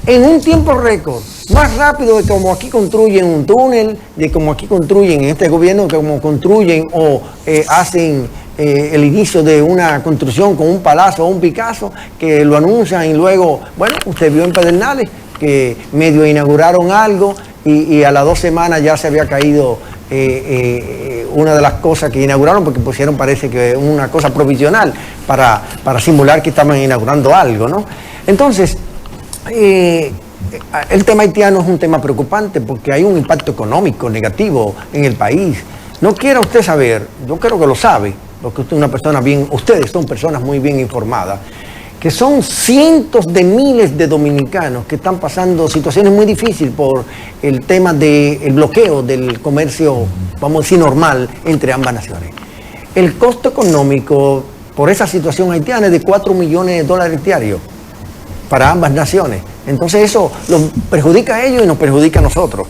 en un tiempo récord, más rápido de como aquí construyen un túnel, de como aquí construyen en este gobierno, como construyen o hacen el inicio de una construcción con un palacio o un Picasso, que lo anuncian y luego, bueno, usted vio en Pedernales que medio inauguraron algo y a las 2 semanas ya se había caído una de las cosas que inauguraron, porque pusieron, parece que una cosa provisional para simular que estaban inaugurando algo, ¿no? Entonces, el tema haitiano es un tema preocupante porque hay un impacto económico negativo en el país. No quiera usted saber, yo creo que lo sabe, porque ustedes son personas muy bien informadas, que son cientos de miles de dominicanos que están pasando situaciones muy difíciles por el tema del bloqueo del comercio, vamos a decir, normal entre ambas naciones. El costo económico por esa situación haitiana es de $4 millones diarios para ambas naciones. Entonces eso los perjudica a ellos y nos perjudica a nosotros.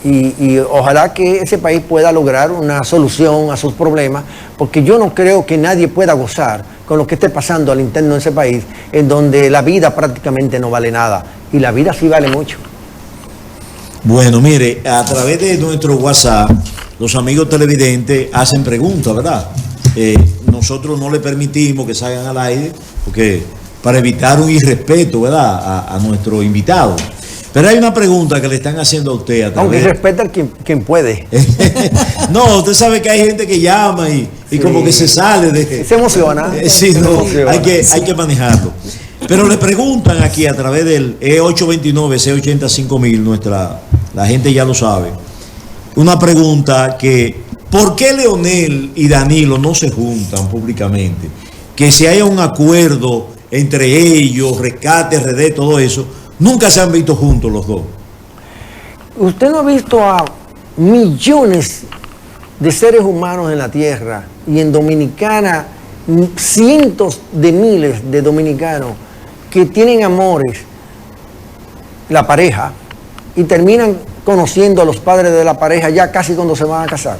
Y ojalá que ese país pueda lograr una solución a sus problemas, porque yo no creo que nadie pueda gozar con lo que esté pasando al interno de ese país, en donde la vida prácticamente no vale nada, y la vida sí vale mucho. Bueno, mire, a través de nuestro WhatsApp, los amigos televidentes hacen preguntas, ¿verdad? Nosotros no le permitimos que salgan al aire, porque para evitar un irrespeto, ¿verdad?, a nuestro invitado. Pero hay una pregunta que le están haciendo a usted. Aunque respeta quien puede. No, usted sabe que hay gente que llama y como que se sale de... Se emociona. Sí, no, hay que manejarlo. Pero le preguntan aquí a través del E829, C805000, la gente ya lo sabe. Una pregunta que, ¿por qué Leonel y Danilo no se juntan públicamente? Que si haya un acuerdo entre ellos, rescate, RD, todo eso, nunca se han visto juntos los dos. Usted no ha visto a millones de seres humanos en la tierra, y en Dominicana cientos de miles de dominicanos que tienen amores, la pareja, y terminan conociendo a los padres de la pareja ya casi cuando se van a casar.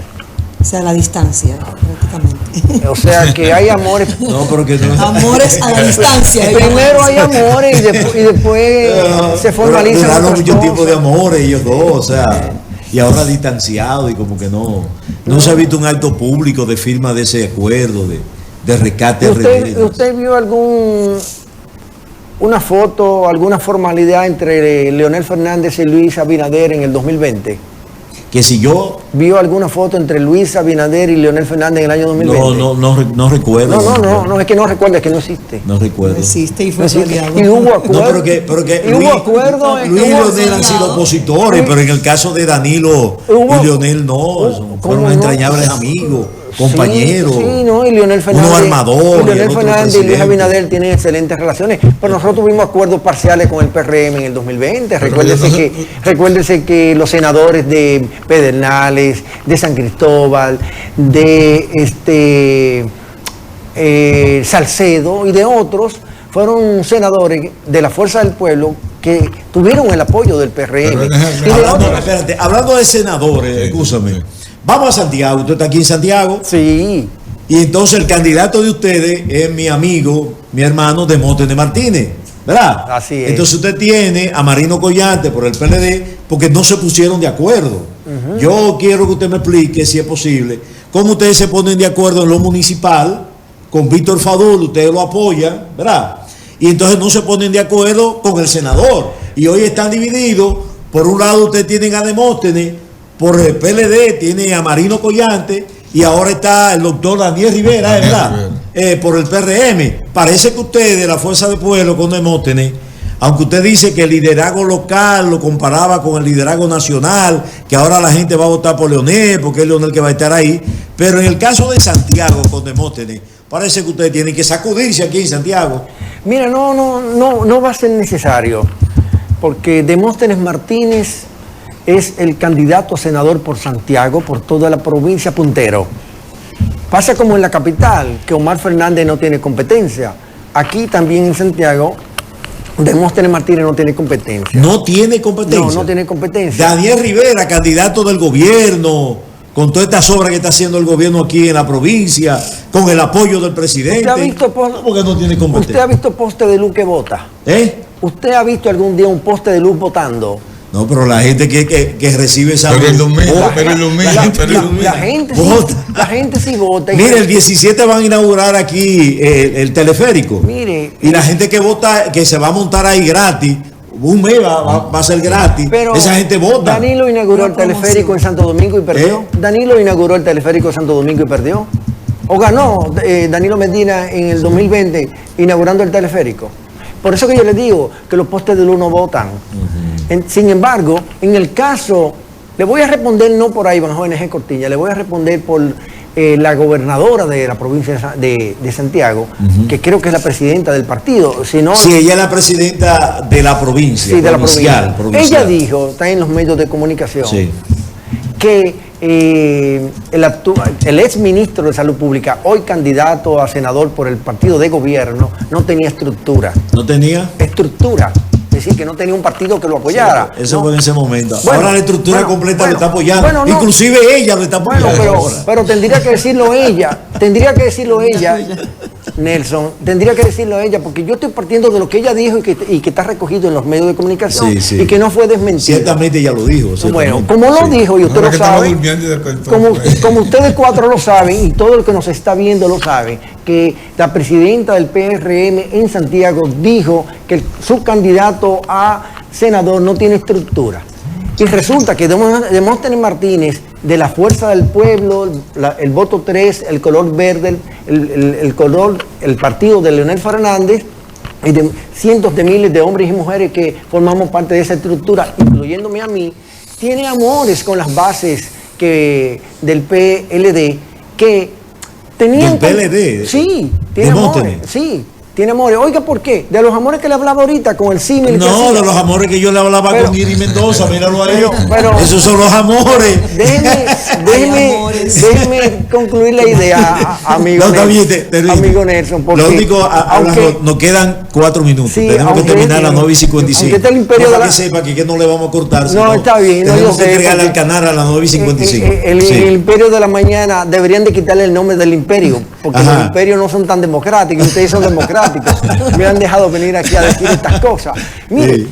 O sea, la distancia, prácticamente. O sea, que hay amores. No, pero que no. Amores a la distancia. Primero hay amores y después se formalizan Duraron otras mucho tiempo de cosas. amores ellos dos, o sea, y ahora distanciados y como que no se ha visto un acto público de firma de ese acuerdo, de rescate. ¿Usted vio una foto, alguna formalidad entre Leonel Fernández y Luis Abinader en el 2020? Que si yo ¿Vio alguna foto entre Luis Abinader y Leonel Fernández en el año 2020? no recuerdo. No, es que no recuerda, es que no existe. No recuerdo. No existe y fue No existe. aliado. Y hubo acuerdo. No, pero que y hubo acuerdo. Luis y hubo- Leonel han sido opositores, pero en el caso de Danilo y Leonel no, ¿Cómo fueron no? entrañables amigos, compañeros, Sí, no, y Leonel Fernández. unos armadores, y Leonel el otro Fernández y Luis presidente. Abinader tienen excelentes relaciones, pero nosotros tuvimos acuerdos parciales con el PRM en el 2020. Recuérdese que los senadores de Pedernales, de San Cristóbal, de Salcedo y de otros fueron senadores de la Fuerza del Pueblo que tuvieron el apoyo del PRM. Y de otros. Hablando de senadores, escúchame, vamos a Santiago, usted está aquí en Santiago, Sí. y entonces el candidato de ustedes es mi amigo, mi hermano Demóstenes Martínez, ¿verdad? Así es. Entonces usted tiene a Marino Collante por el PLD porque no se pusieron de acuerdo. Yo quiero que usted me explique, si es posible, cómo ustedes se ponen de acuerdo en lo municipal con Víctor Fadul, ustedes lo apoyan, ¿verdad? Y entonces no se ponen de acuerdo con el senador. Y hoy están divididos. Por un lado ustedes tienen a Demóstenes, por el PLD tiene a Marino Collante, y ahora está el doctor Daniel Rivera, ¿verdad? Por el PRM. Parece que ustedes, la Fuerza del Pueblo con Demóstenes, aunque usted dice que el liderazgo local lo comparaba con el liderazgo nacional, que ahora la gente va a votar por Leonel, porque es Leonel que va a estar ahí, pero en el caso de Santiago con Demóstenes, parece que ustedes tienen que sacudirse aquí en Santiago. Mira, no va a ser necesario, porque Demóstenes Martínez es el candidato a senador por Santiago, por toda la provincia puntero. Pasa como en la capital, que Omar Fernández no tiene competencia. Aquí también en Santiago, Demóstenes Martínez no tiene competencia. No tiene competencia. No tiene competencia. Daniel Rivera, candidato del gobierno, con todas estas obras que está haciendo el gobierno aquí en la provincia, con el apoyo del presidente. ¿Usted ha visto ¿Cómo que no tiene competencia? ¿Usted ha visto poste de luz que vota? ¿Usted ha visto algún día un poste de luz votando? No, pero la gente que recibe esa Pero luz, ilumina, pero ilumina. La gente sí vota. Mire, el 17 van a inaugurar aquí el teleférico. Mire, y la gente que vota, que se va a montar ahí gratis, un mes va a ser gratis. pero esa gente vota. Danilo inauguró el teleférico en Santo Domingo y perdió. Danilo inauguró el teleférico en Santo Domingo y perdió. O ganó Danilo Medina en el 2020 inaugurando el teleférico. Por eso que yo les digo que los postes de luz no votan. Sin embargo, en el caso, le voy a responder no por ahí, Iván ONG Cortiña, le voy a responder por la gobernadora de la provincia de Santiago, que creo que es la presidenta del partido. Si no, sí, ella es la presidenta de la provincia. sí, de la provincia. provincial. Ella dijo, está en los medios de comunicación, Sí. que el ex ministro de Salud Pública, hoy candidato a senador por el partido de gobierno, no tenía estructura. ¿No tenía? Estructura. Es decir, que no tenía un partido que lo apoyara. Eso ¿no? fue en ese momento. Bueno, ahora la estructura bueno, completa bueno, lo está apoyando. bueno, no. Inclusive ella lo está Bueno, apoyando. pero tendría que decirlo ella. Nelson, tendría que decirlo ella, porque yo estoy partiendo de lo que ella dijo y que está recogido en los medios de comunicación Sí, sí. y que no fue desmentido. Ciertamente ella lo dijo. Bueno, ciertamente. como lo Sí. dijo y usted Ahora lo que estaba sabe, durmiendo y despertó. como ustedes cuatro lo saben y todo el que nos está viendo lo sabe, que la presidenta del PRM en Santiago dijo que su candidato a senador no tiene estructura. Y resulta que Demóstenes Martínez, de la Fuerza del Pueblo, el voto 3, el color verde, el partido de Leonel Fernández, y de cientos de miles de hombres y mujeres que formamos parte de esa estructura, incluyéndome a mí, tiene amores con las bases del PLD que tenían... ¿Del PLD? Sí, tiene Demóstenes. amores, sí. Tiene amores. Oiga, ¿por qué? De los amores que le hablaba ahorita con el símil. No, de los amores que yo le hablaba con Iri Mendoza, míralo ahí. Esos son los amores. Déjeme concluir la idea, amigo. No, Nelson, amigo Nelson. Lo único, nos quedan 4 minutos. Sí, tenemos que terminar a las 9:55. Está el imperio para que sepa que no le vamos a cortar. No, está bien. Tenemos que entregarle al canal a las 9:55. El imperio de la mañana deberían de quitarle el nombre del imperio, porque los imperios no son tan democráticos, ustedes son democráticos. Me han dejado venir aquí a decir estas cosas. Mire,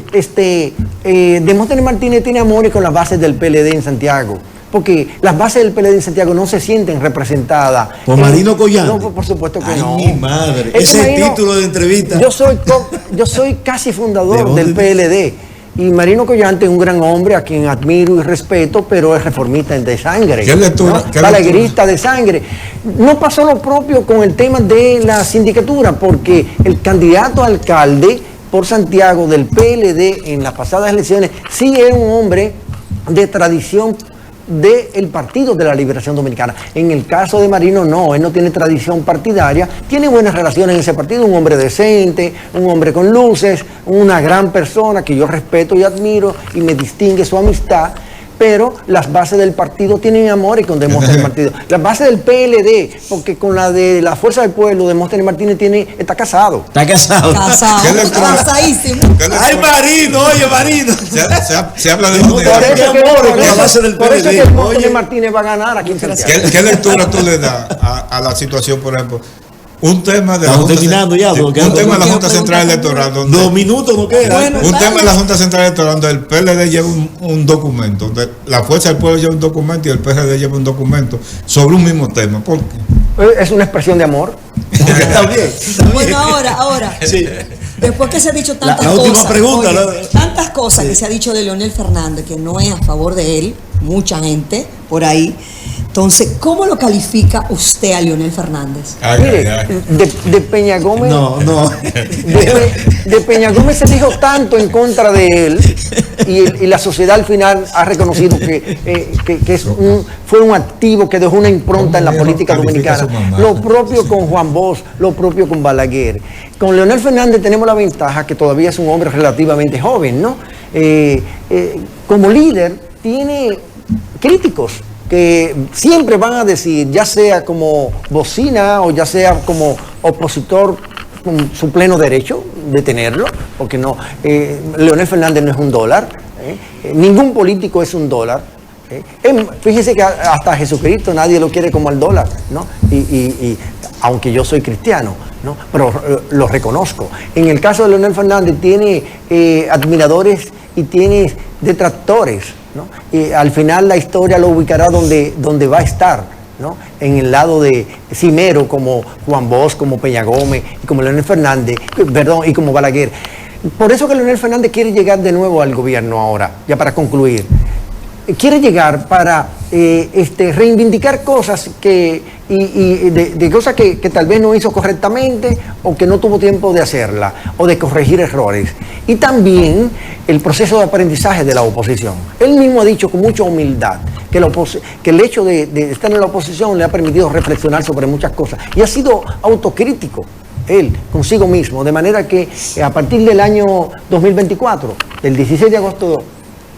Demóstenes Martínez tiene amores con las bases del PLD en Santiago, porque las bases del PLD en Santiago no se sienten representadas. ¿Por Marino Collante? No, por supuesto que Ay, no. mi madre. Ese es el título de entrevista. Yo soy casi fundador del PLD. Y Marino Collante es un gran hombre a quien admiro y respeto, pero es reformista de sangre. ¿Qué lectura? ¿No? Balaguerista de sangre. No pasó lo propio con el tema de la sindicatura, porque el candidato a alcalde por Santiago del PLD en las pasadas elecciones sí es un hombre de tradición del Partido de la Liberación Dominicana. En el caso de Marino no, él no tiene tradición partidaria, tiene buenas relaciones en ese partido, un hombre decente, un hombre con luces, una gran persona que yo respeto y admiro y me distingue su amistad, pero las bases del partido tienen amores con Demóstenes Martínez. Las bases del PLD, porque con la de la Fuerza del Pueblo, Demóstenes Martínez está casado. Está casado. Casadísimo. Ay, Marino, oye, Marino. Se habla de Por eso es que Demóstenes Martínez va a ganar aquí en Santiago. ¿Qué lectura tú le das a la situación, por ejemplo? Un tema de la Estamos Junta, terminando ya. un tema de la Junta Central Electoral. 2 minutos no quedan. Un tema de la Junta Central Electoral donde el PLD lleva un documento, donde la Fuerza del Pueblo lleva un documento y el PRD lleva un documento sobre un mismo tema. ¿Por qué? Es una expresión de amor. Está bien. Bueno, ahora. Sí. Después que se ha dicho tantas la última cosas, pregunta, tantas cosas que se ha dicho de Leonel Fernández, que no es a favor de él, mucha gente por ahí. Entonces, ¿cómo lo califica usted a Leonel Fernández? Mire, de Peña Gómez. No. De Peña Gómez se dijo tanto en contra de él y la sociedad al final ha reconocido que fue un activo que dejó una impronta en la política dominicana. Lo propio con Juan Bosch, lo propio con Balaguer. Con Leonel Fernández tenemos la ventaja que todavía es un hombre relativamente joven, ¿no? Como líder tiene críticos que siempre van a decir, ya sea como bocina o ya sea como opositor con su pleno derecho de tenerlo, porque no, Leonel Fernández no es un dólar, ningún político es un dólar. Fíjense que hasta Jesucristo nadie lo quiere como al dólar, ¿no? Y aunque yo soy cristiano, ¿no? Pero lo reconozco. En el caso de Leonel Fernández tiene admiradores y tiene detractores, ¿no? Y al final la historia lo ubicará donde va a estar, ¿no? En el lado de cimero como Juan Bosch, como Peña Gómez, y como Leonel Fernández, y como Balaguer. Por eso que Leonel Fernández quiere llegar de nuevo al gobierno ahora, ya para concluir. Quiere llegar para reivindicar cosas de cosas que tal vez no hizo correctamente o que no tuvo tiempo de hacerla o de corregir errores. Y también el proceso de aprendizaje de la oposición. Él mismo ha dicho con mucha humildad que el hecho de estar en la oposición le ha permitido reflexionar sobre muchas cosas y ha sido autocrítico él consigo mismo, de manera que a partir del año 2024, del 16 de agosto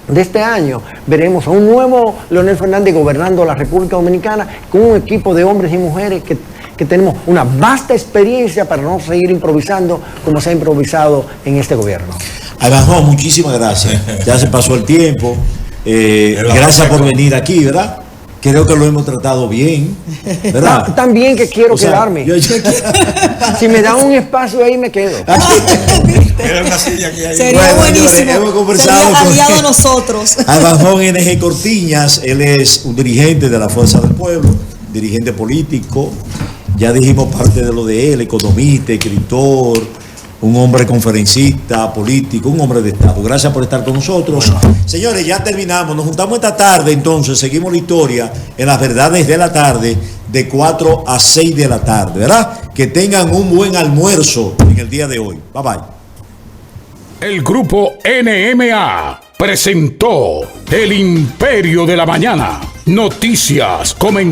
de este año, veremos a un nuevo Leonel Fernández gobernando la República Dominicana con un equipo de hombres y mujeres que tenemos una vasta experiencia para no seguir improvisando como se ha improvisado en este gobierno. Avanzó, muchísimas gracias. Ya se pasó el tiempo. Gracias por venir aquí, ¿verdad? Creo que lo hemos tratado bien, ¿verdad? Tan bien que quiero quedarme. Si me dan un espacio ahí me quedo. Sería buenísimo. Señores, hemos conversado con aliado a nosotros. Avanzó NG Cortiñas, él es un dirigente de la Fuerza del Pueblo, dirigente político. Ya dijimos parte de lo de él, economista, escritor, un hombre conferencista, político, un hombre de Estado. Gracias por estar con nosotros. Bueno. Señores, ya terminamos. Nos juntamos esta tarde, entonces seguimos la historia en las verdades de la tarde, de 4 a 6 de la tarde, ¿verdad? Que tengan un buen almuerzo en el día de hoy. Bye bye. El grupo NMA presentó El Imperio de la Mañana. Noticias, comentarios.